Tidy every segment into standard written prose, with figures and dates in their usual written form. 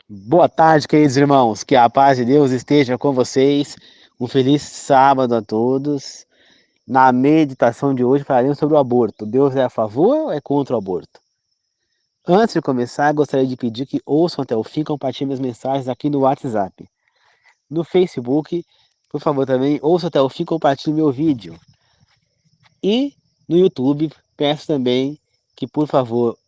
Boa tarde, queridos irmãos. Que a paz de Deus esteja com vocês. Um feliz sábado a todos. Na meditação de hoje falaremos sobre o aborto. Deus é a favor ou é contra o aborto? Antes de começar, gostaria de pedir que ouçam até o fim e compartilhem minhas mensagens aqui no WhatsApp. No Facebook, por favor, também ouçam até o fim e compartilhem meu vídeo. E no YouTube, peço também que, por favor,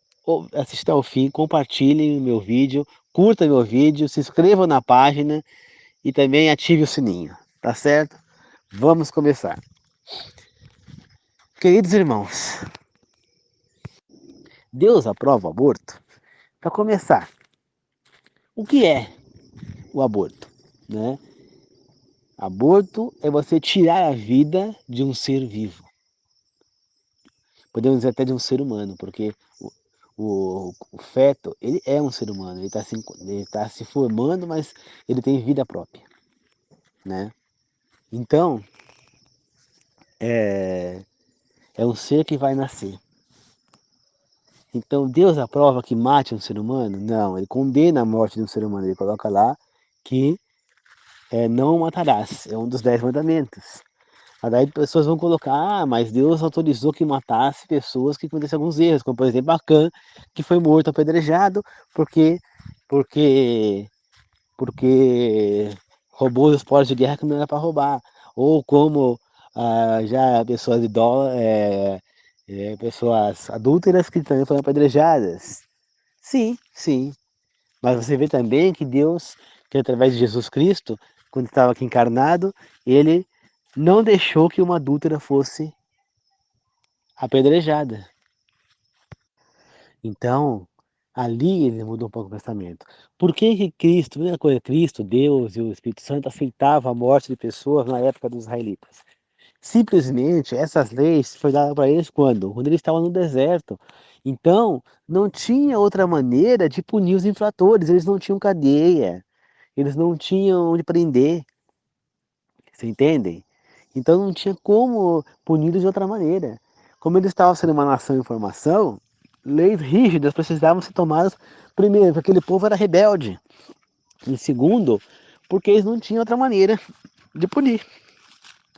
assistam ao fim, compartilhem o meu vídeo, curtam meu vídeo, se inscrevam na página e também ative o sininho, tá certo? Vamos começar. Queridos irmãos, Deus aprova o aborto? Para começar, o que é o aborto? Né? Aborto é você tirar a vida de um ser vivo. Podemos dizer até de um ser humano, porque o feto, ele é um ser humano, ele tá se formando, mas ele tem vida própria, né? Então, é um ser que vai nascer. Então Deus aprova que mate um ser humano? Não, ele condena a morte de um ser humano. Ele coloca lá que não matarás. É um dos 10 mandamentos. Mas daí pessoas vão colocar, mas Deus autorizou que matasse pessoas que cometessem alguns erros, como por exemplo Acã, que foi morto apedrejado porque, porque, porque roubou os espólios de guerra que não era para roubar. Ou como já pessoas idólatras, pessoas adúlteras que também foram apedrejadas. Sim, sim. Mas você vê também que Deus, que através de Jesus Cristo, quando estava aqui encarnado, ele não deixou que uma adúltera fosse apedrejada. Então, ali ele mudou um pouco o pensamento. Por que que Cristo, primeira coisa, Cristo, Deus e o Espírito Santo aceitavam a morte de pessoas na época dos israelitas? Simplesmente essas leis foi dada para eles quando? Quando eles estavam no deserto. Então, não tinha outra maneira de punir os infratores, eles não tinham cadeia, eles não tinham onde prender, você entendem? Então não tinha como puni-los de outra maneira. Como eles estavam sendo uma nação em formação, leis rígidas precisavam ser tomadas, primeiro, porque aquele povo era rebelde, e segundo, porque eles não tinham outra maneira de punir.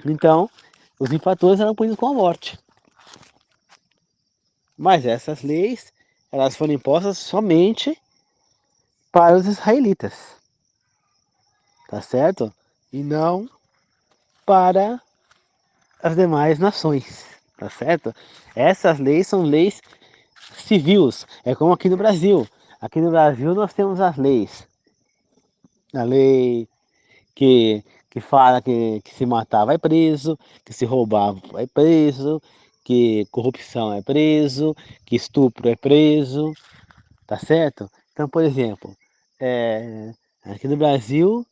Então, os infratores eram punidos com a morte. Mas essas leis, elas foram impostas somente para os israelitas, tá certo? E não para as demais nações, tá certo? Essas leis são leis civis, é como aqui no Brasil. Aqui no Brasil nós temos as leis. A lei que fala que se matar vai preso, que se roubar vai preso, que corrupção é preso, que estupro é preso, tá certo? Então, por exemplo, aqui no Brasil,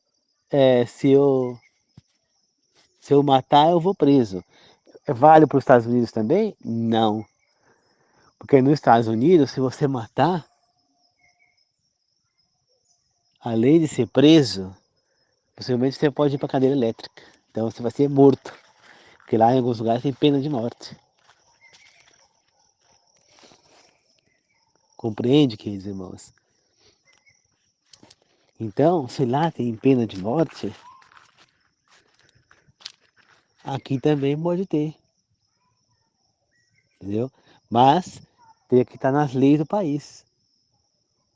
se eu matar, eu vou preso. Vale para os Estados Unidos também? Não. Porque nos Estados Unidos, se você matar, além de ser preso, possivelmente você pode ir para cadeira elétrica. Então você vai ser morto. Porque lá em alguns lugares tem pena de morte. Compreende, queridos irmãos? Então, se lá tem pena de morte, aqui também pode ter. Entendeu? Mas teria que estar nas leis do país.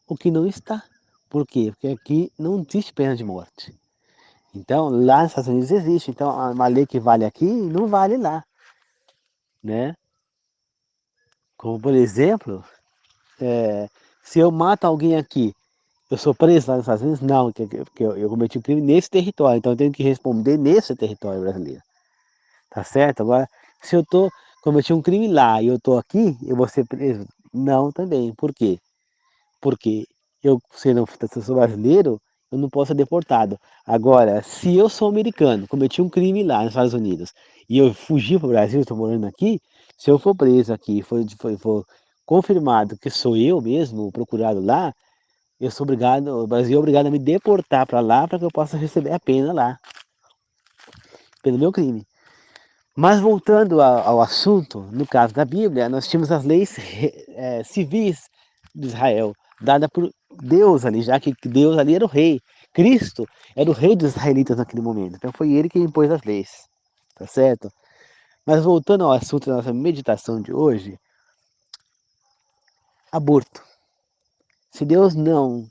O que não está. Por quê? Porque aqui não existe pena de morte. Então, lá nos Estados Unidos existe. Então, uma lei que vale aqui não vale lá, né? Como, por exemplo, se eu mato alguém aqui, eu sou preso lá nos Estados Unidos? Não, porque eu cometi um crime nesse território, então eu tenho que responder nesse território brasileiro. Tá certo? Agora, se eu cometi um crime lá e eu tô aqui, eu vou ser preso? Não também. Por quê? Porque eu, sendo se eu sou brasileiro, eu não posso ser deportado. Agora, se eu sou americano, cometi um crime lá nos Estados Unidos, e eu fugi para o Brasil, estou morando aqui, se eu for preso aqui, for confirmado que sou eu mesmo, procurado lá, eu sou obrigado, o Brasil é obrigado a me deportar para lá para que eu possa receber a pena lá, pelo meu crime. Mas voltando ao assunto, no caso da Bíblia, nós tínhamos as leis civis de Israel, dadas Deus ali, já que Deus ali era o rei. Cristo era o rei dos israelitas naquele momento. Então foi ele que impôs as leis. Tá certo? Mas voltando ao assunto da nossa meditação de hoje, aborto. Se Deus não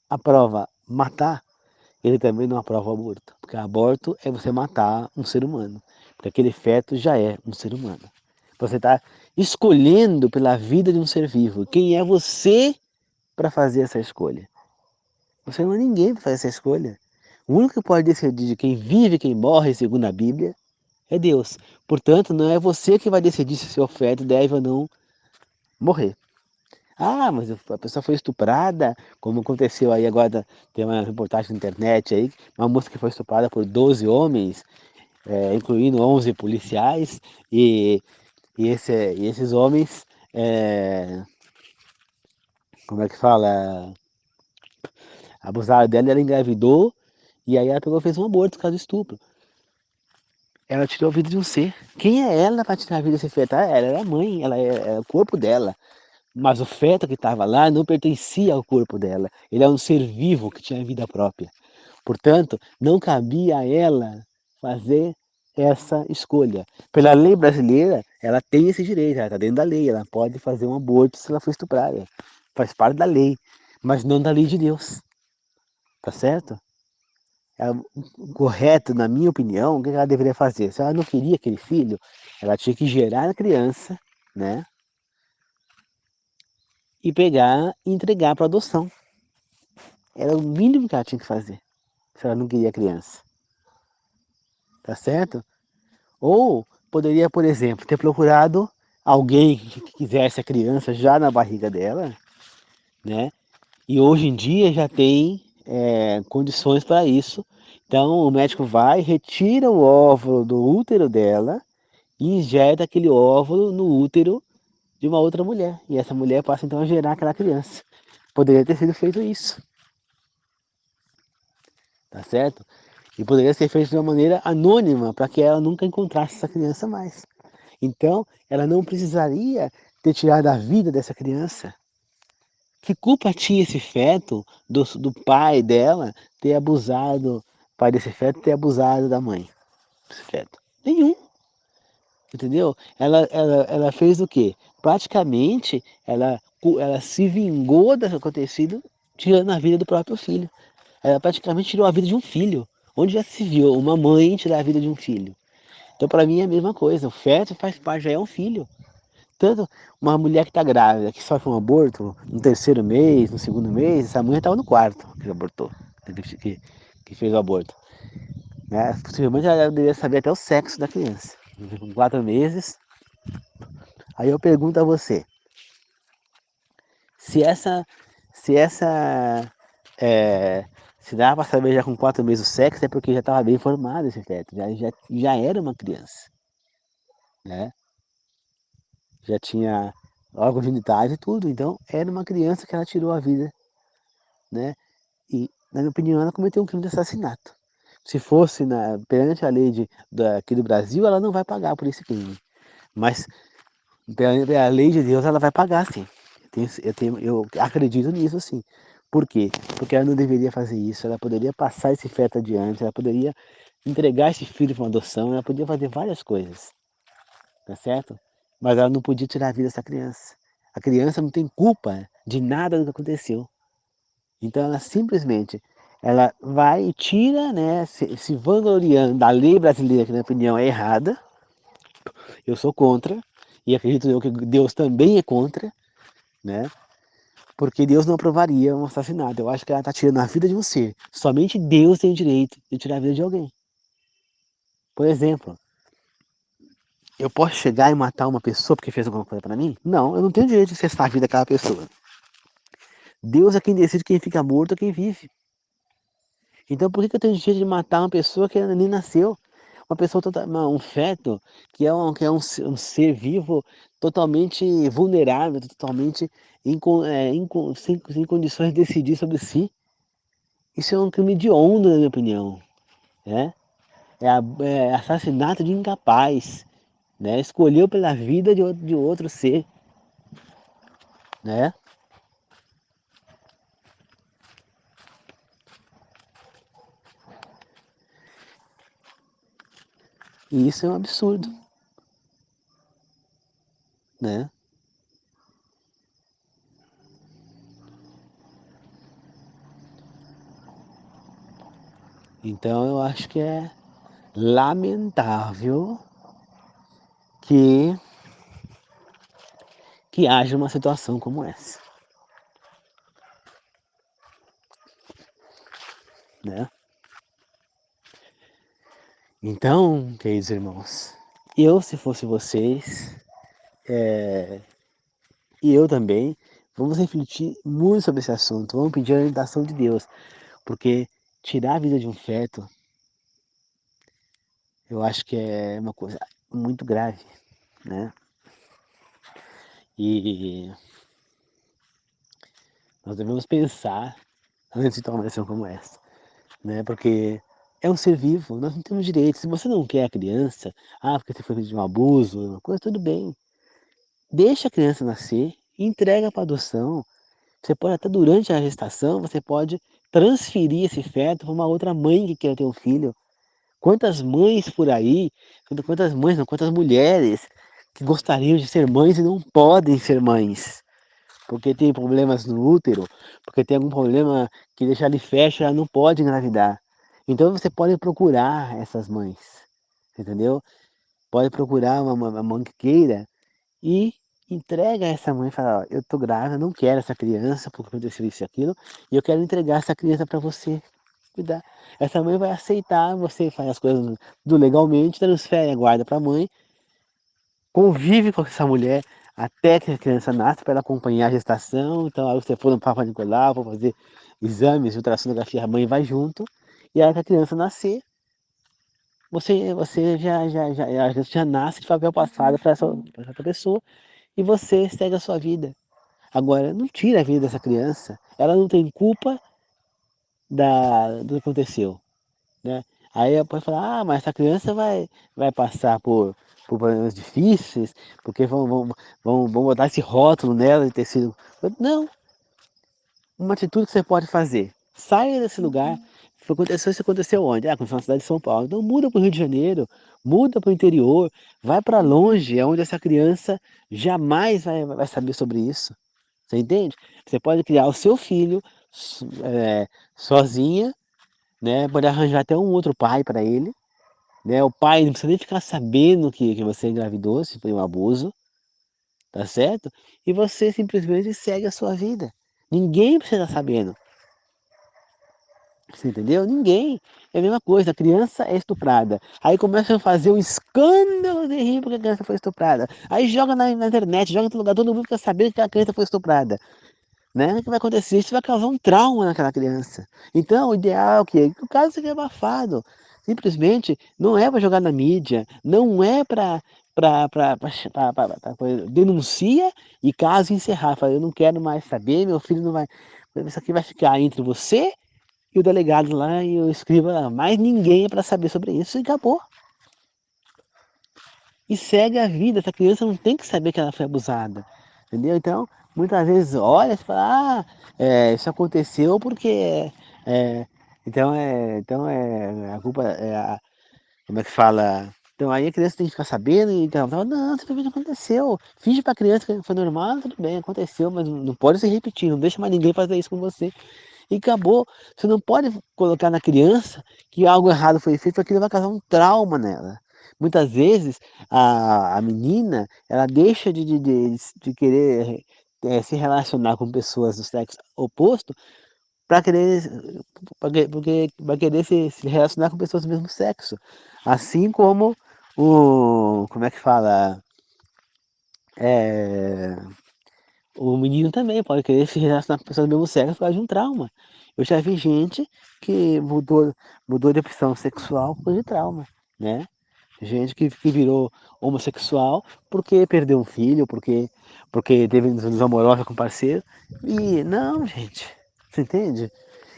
aprova matar, ele também não aprova o aborto. Porque aborto é você matar um ser humano. Porque aquele feto já é um ser humano. Você está escolhendo pela vida de um ser vivo. Quem é você para fazer essa escolha? Você não é ninguém para fazer essa escolha. O único que pode decidir de quem vive e quem morre, segundo a Bíblia, é Deus. Portanto, não é você que vai decidir se seu feto deve ou não morrer. Ah, mas a pessoa foi estuprada, como aconteceu aí agora, tem uma reportagem na internet aí, uma moça que foi estuprada por 12 homens, incluindo 11 policiais, e esses homens, como é que fala, abusaram dela, ela engravidou, e aí ela pegou e fez um aborto por causa do estupro. Ela tirou a vida de um ser. Quem é ela para tirar a vida desse feto? Ah, ela era a mãe, ela é o corpo dela. Mas o feto que estava lá não pertencia ao corpo dela. Ele é um ser vivo que tinha vida própria. Portanto, não cabia a ela fazer essa escolha. Pela lei brasileira, ela tem esse direito, ela está dentro da lei, ela pode fazer um aborto se ela for estuprada. Faz parte da lei, mas não da lei de Deus. Tá certo? Correto, na minha opinião, o que ela deveria fazer? Se ela não queria aquele filho, ela tinha que gerar a criança, né? E pegar e entregar para adoção. Era o mínimo que ela tinha que fazer, se ela não queria a criança. Tá certo? Ou poderia, por exemplo, ter procurado alguém que quisesse a criança já na barriga dela, né? E hoje em dia já tem condições para isso. Então o médico vai, retira o óvulo do útero dela e injeta aquele óvulo no útero de uma outra mulher. E essa mulher passa então a gerar aquela criança. Poderia ter sido feito isso, tá certo? E poderia ser feito de uma maneira anônima, para que ela nunca encontrasse essa criança mais. Então, ela não precisaria ter tirado a vida dessa criança. Que culpa tinha esse feto do pai dela ter abusado, o pai desse feto ter abusado da mãe desse feto? Nenhum, entendeu? Ela fez o quê? Praticamente, ela se vingou do acontecido tirando a vida do próprio filho. Ela praticamente tirou a vida de um filho. Onde já se viu uma mãe tirar a vida de um filho? Então, para mim, é a mesma coisa. O feto faz parte, já é um filho. Tanto uma mulher que está grávida, que sofre um aborto no terceiro mês, no segundo mês, essa mulher estava no quarto que abortou, que fez o aborto. Né? Possivelmente ela deveria saber até o sexo da criança. Com 4 meses. Aí eu pergunto a você, se essa, se essa, é, se dá para saber já com 4 meses o sexo, é porque já estava bem formado esse feto, já era uma criança, né? Já tinha órgãos genitais e tudo, então era uma criança que ela tirou a vida, né? E, na minha opinião, ela cometeu um crime de assassinato. Se fosse perante a lei aqui do Brasil, ela não vai pagar por esse crime. Mas pela lei de Deus, ela vai pagar, sim. Eu acredito nisso, sim. Por quê? Porque ela não deveria fazer isso. Ela poderia passar esse feto adiante, ela poderia entregar esse filho para uma adoção, ela podia fazer várias coisas, tá certo? Mas ela não podia tirar a vida dessa criança. A criança não tem culpa de nada do que aconteceu. Então ela simplesmente ela vai e tira, né, se vangloriando da lei brasileira, que na minha opinião é errada, eu sou contra, e acredito eu que Deus também é contra, né, porque Deus não aprovaria um assassinato. Eu acho que ela está tirando a vida de um ser. Somente Deus tem o direito de tirar a vida de alguém. Por exemplo, eu posso chegar e matar uma pessoa porque fez alguma coisa para mim? Não, eu não tenho direito de cessar a vida daquela pessoa. Deus é quem decide quem fica morto ou quem vive. Então por que eu tenho direito de matar uma pessoa que nem nasceu? Uma pessoa, um feto, que é um ser vivo totalmente vulnerável, totalmente sem condições de decidir sobre si. Isso é um crime de honra, na minha opinião. Né? É assassinato de incapaz. Né? Escolheu pela vida de outro ser. Né? E isso é um absurdo, né? Então eu acho que é lamentável que, que haja uma situação como essa, né? Então, queridos irmãos, eu se fosse vocês, e eu também, vamos refletir muito sobre esse assunto, vamos pedir a orientação de Deus, porque tirar a vida de um feto, eu acho que é uma coisa muito grave, né? E nós devemos pensar antes de tomar uma decisão como essa, né? Porque é um ser vivo, nós não temos direito. Se você não quer a criança, porque você foi vítima de um abuso, uma coisa, tudo bem. Deixa a criança nascer, entrega para adoção. Você pode até durante a gestação, você pode transferir esse feto para uma outra mãe que queira ter um filho. Quantas mães por aí, quantas mães, não, quantas mulheres que gostariam de ser mães e não podem ser mães, porque tem problemas no útero, porque tem algum problema que deixa ele fecha, ela não pode engravidar. Então você pode procurar essas mães, entendeu? Pode procurar uma mãe que queira e entrega essa mãe e fala, ó, eu tô grávida, não quero essa criança porque aconteceu isso e aquilo, e eu quero entregar essa criança para você cuidar. Essa mãe vai aceitar, você faz as coisas do legalmente, transfere a guarda para a mãe, convive com essa mulher até que a criança nasce para ela acompanhar a gestação. Então, aí você for no Papa Nicolau, for fazer exames, ultrassonografia, a mãe vai junto. E aí que a criança nascer, você já nasce de papel passado para essa pessoa e você segue a sua vida. Agora, não tira a vida dessa criança, ela não tem culpa do que aconteceu, né? Aí pode falar, mas essa criança vai passar por problemas difíceis, porque vão botar esse rótulo nela de ter sido. Não, uma atitude que você pode fazer. Saia desse lugar. Isso aconteceu onde? Aconteceu na cidade de São Paulo. Então muda para o Rio de Janeiro, muda para o interior, vai para longe, onde essa criança jamais vai saber sobre isso. Você entende? Você pode criar o seu filho sozinha, né? Pode arranjar até um outro pai para ele, né? O pai não precisa nem ficar sabendo que você engravidou, se foi um abuso, tá certo? E você simplesmente segue a sua vida. Ninguém precisa estar sabendo, você entendeu? Ninguém. É a mesma coisa, a criança é estuprada. Aí começa a fazer um escândalo de rir porque a criança foi estuprada. Aí joga na internet, joga em todo lugar, todo mundo fica sabendo que a criança foi estuprada. Né? O que vai acontecer? Isso vai causar um trauma naquela criança. Então, o ideal é que o caso seja abafado. Simplesmente não é para jogar na mídia, não é para denuncia e caso encerrar. Fala, eu não quero mais saber, meu filho não vai. Isso aqui vai ficar entre você e o delegado lá e o escriba lá. Mais ninguém é para saber sobre isso e acabou. E segue a vida. Essa criança não tem que saber que ela foi abusada. Entendeu? Então, muitas vezes olha e fala, isso aconteceu porque. É, a culpa é a. Como é que fala? Então aí a criança tem que ficar sabendo e então, não, simplesmente aconteceu. Finge pra criança que foi normal, tudo bem, aconteceu, mas não pode se repetir, não deixa mais ninguém fazer isso com você. E acabou. Você não pode colocar na criança que algo errado foi feito, porque aquilo vai causar um trauma nela. Muitas vezes a menina ela deixa de querer se relacionar com pessoas do sexo oposto para querer, porque vai querer se relacionar com pessoas do mesmo sexo. Assim como como é que fala? É, o menino também pode querer se relacionar com pessoas do mesmo sexo por causa de um trauma. Eu já vi gente que mudou de opção sexual por causa de trauma, né? Gente que virou homossexual porque perdeu um filho, porque teve desilusão amorosa com o parceiro. E não, gente, você entende?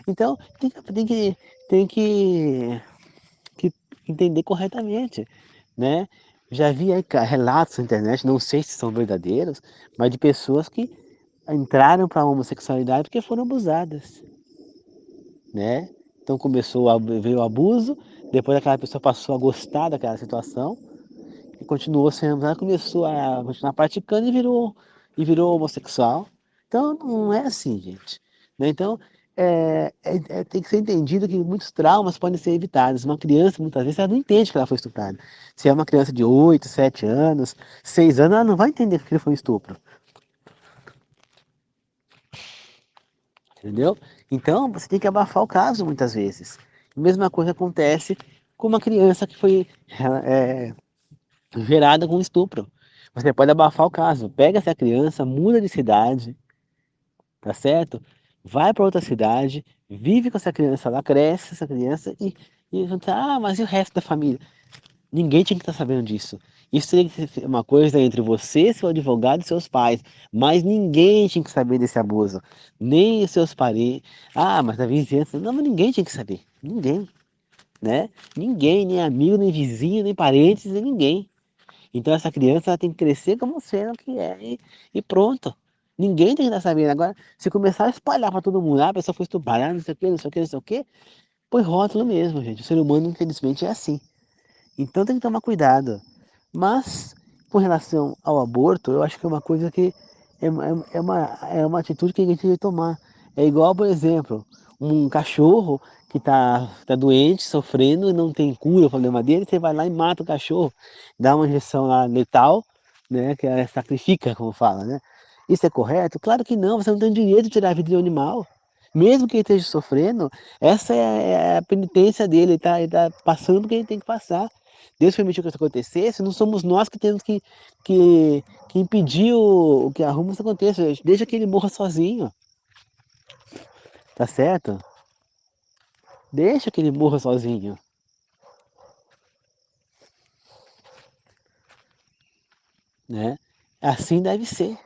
Então tem que entender corretamente, né? Já vi aí relatos na internet, não sei se são verdadeiros, mas de pessoas que entraram para a homossexualidade porque foram abusadas, né? Então veio o abuso, depois aquela pessoa passou a gostar daquela situação, e continuou sendo, ela começou a continuar praticando e virou homossexual. Então não é assim, gente. Né? Então tem que ser entendido que muitos traumas podem ser evitados. Uma criança, muitas vezes, ela não entende que ela foi estuprada. Se é uma criança de 8, 7 anos, 6 anos, ela não vai entender que aquilo foi um estupro. Entendeu? Então você tem que abafar o caso muitas vezes. A mesma coisa acontece com uma criança que foi gerada com estupro. Você pode abafar o caso. Pega essa criança, muda de cidade, tá certo? Vai para outra cidade, vive com essa criança lá, cresce essa criança mas e o resto da família? Ninguém tinha que estar sabendo disso. Isso teria que ser uma coisa entre você, seu advogado e seus pais. Mas ninguém tinha que saber desse abuso. Nem os seus parentes. Ah, mas a vizinhança. Não, mas ninguém tinha que saber. Ninguém, né? Ninguém, nem amigo, nem vizinho, nem parentes, nem ninguém. Então essa criança ela tem que crescer como sendo o que é e pronto. Ninguém tem que estar sabendo. Agora, se começar a espalhar para todo mundo, a pessoa foi estuprada, não sei o que, não sei o que, não sei o que, põe rótulo mesmo, gente. O ser humano, infelizmente, é assim. Então tem que tomar cuidado. Mas, com relação ao aborto, eu acho que é uma coisa que é uma atitude que a gente tem que tomar. É igual, por exemplo, um cachorro que tá doente, sofrendo e não tem cura o problema dele, você vai lá e mata o cachorro, dá uma injeção lá letal, né, que é sacrifica, como fala, né? Isso é correto? Claro que não, você não tem direito de tirar a vida de um animal. Mesmo que ele esteja sofrendo, essa é a penitência dele, ele tá passando porque ele tem que passar. Deus permitiu que isso acontecesse, não somos nós que temos que impedir que a arruma isso aconteça. Deixa que ele morra sozinho, tá certo? Deixa que ele morra sozinho, né? Assim deve ser.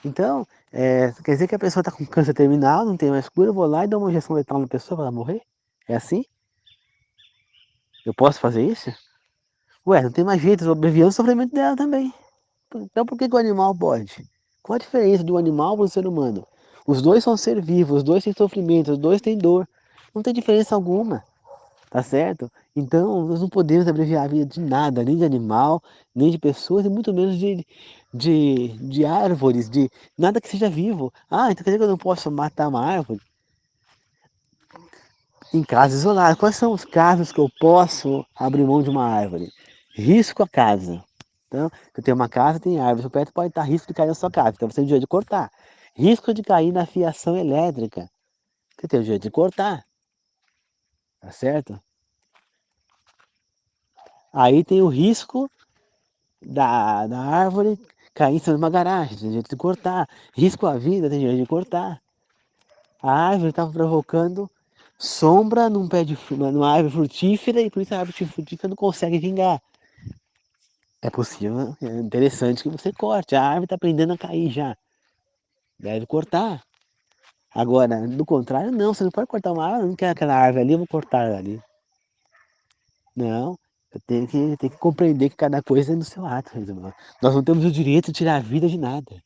Então, quer dizer que a pessoa está com câncer terminal, não tem mais cura, eu vou lá e dou uma injeção letal na pessoa para ela morrer? É assim? Eu posso fazer isso? Ué, não tem mais jeito, eu estou abreviando o sofrimento dela também. Então por que que o animal pode? Qual a diferença do animal para o ser humano? Os dois são seres vivos, os dois têm sofrimento, os dois têm dor. Não tem diferença alguma, tá certo? Então nós não podemos abreviar a vida de nada, nem de animal, nem de pessoas, e muito menos de árvores, de nada que seja vivo. Ah, então quer dizer que eu não posso matar uma árvore? Em casos isolados. Quais são os casos que eu posso abrir mão de uma árvore? Risco à casa. Então, eu tenho uma casa, tem árvore, o perto pode estar risco de cair na sua casa, então você tem o direito de cortar. Risco de cair na fiação elétrica, você tem o direito de cortar, tá certo? Aí tem o risco da árvore cair em cima de uma garagem, tem direito de cortar. Risco à vida, tem direito de cortar. A árvore estava provocando sombra numa árvore frutífera e por isso a árvore frutífera não consegue vingar. É possível, é interessante que você corte. A árvore está aprendendo a cair já. Deve cortar. Agora, do contrário, não. Você não pode cortar uma árvore. Eu não quero aquela árvore ali, eu vou cortar ela ali. Não. Eu tenho que compreender que cada coisa é no seu ato, meus irmãos. Nós não temos o direito de tirar a vida de nada.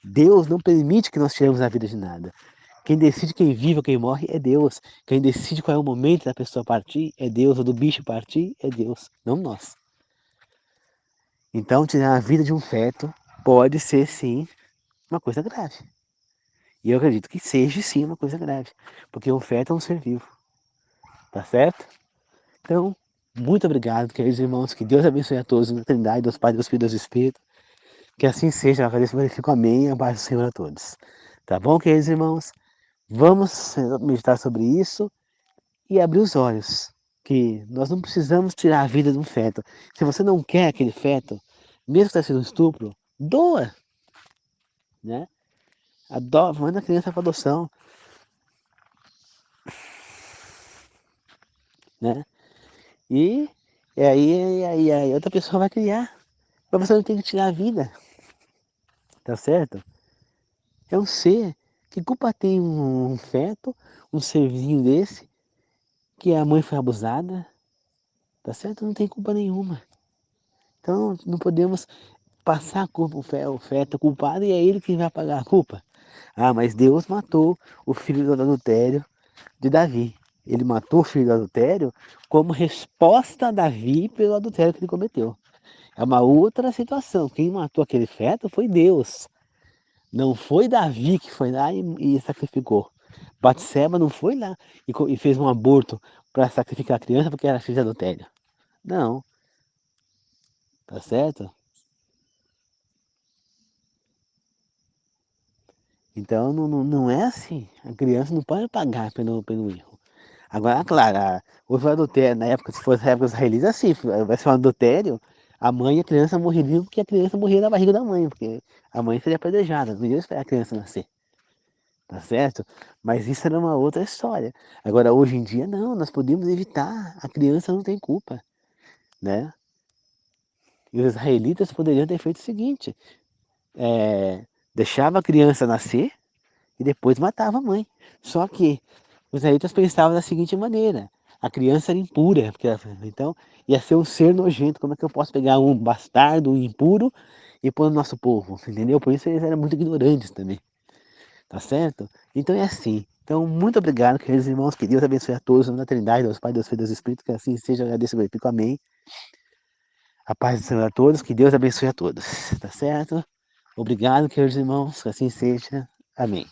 Deus não permite que nós tiremos a vida de nada. Quem decide quem vive ou quem morre é Deus. Quem decide qual é o momento da pessoa partir é Deus, ou do bicho partir é Deus, não nós. Então, tirar a vida de um feto pode ser, sim, uma coisa grave. E eu acredito que seja, sim, uma coisa grave. Porque o feto é um ser vivo, tá certo? Então, muito obrigado, queridos irmãos. Que Deus abençoe a todos na Trindade, Deus Pai, Deus Filho, Deus Espírito. Que assim seja, agradeço e verifico amém. A paz do Senhor a todos. Tá bom, queridos irmãos? Vamos meditar sobre isso e abrir os olhos. Que nós não precisamos tirar a vida de um feto. Se você não quer aquele feto, mesmo que tenha sido um estupro, doa, né? Manda a criança para adoção, né? E, e aí outra pessoa vai criar. Mas você não tem que tirar a vida, tá certo? É um ser. Que culpa tem um feto, um serzinho desse, que a mãe foi abusada, tá certo? Não tem culpa nenhuma. Então não podemos passar a culpa, o feto culpado, e é ele que vai pagar a culpa. Ah, mas Deus matou o filho do adultério de Davi. Ele matou o filho do adultério como resposta a Davi pelo adultério que ele cometeu. É uma outra situação. Quem matou aquele feto foi Deus. Não foi Davi que foi lá e sacrificou. Batseba não foi lá e fez um aborto para sacrificar a criança porque era filha de adultério. Não, tá certo? Então não é assim. A criança não pode pagar pelo erro. Agora, claro, houve o adultério, na época, se fosse na época israelita, assim, vai ser um adultério, a mãe e a criança morreriam porque a criança morria na barriga da mãe, porque a mãe seria apedrejada, não ia esperar a criança nascer, tá certo? Mas isso era uma outra história. Agora, hoje em dia, não, nós podemos evitar, a criança não tem culpa, né? E os israelitas poderiam ter feito o seguinte, deixava a criança nascer e depois matava a mãe. Só que os israelitas pensavam da seguinte maneira: a criança era impura, então ia ser um ser nojento. Como é que eu posso pegar um bastardo, um impuro e pôr no nosso povo? Entendeu? Por isso eles eram muito ignorantes também, tá certo? Então é assim. Então, muito obrigado, queridos irmãos. Que Deus abençoe a todos, na Trindade, Deus Pai, Deus Filho, Deus Espírito, que assim seja. Agradeço, glorifico, amém. A paz do Senhor a todos, que Deus abençoe a todos, tá certo? Obrigado, queridos irmãos, que assim seja. Amém.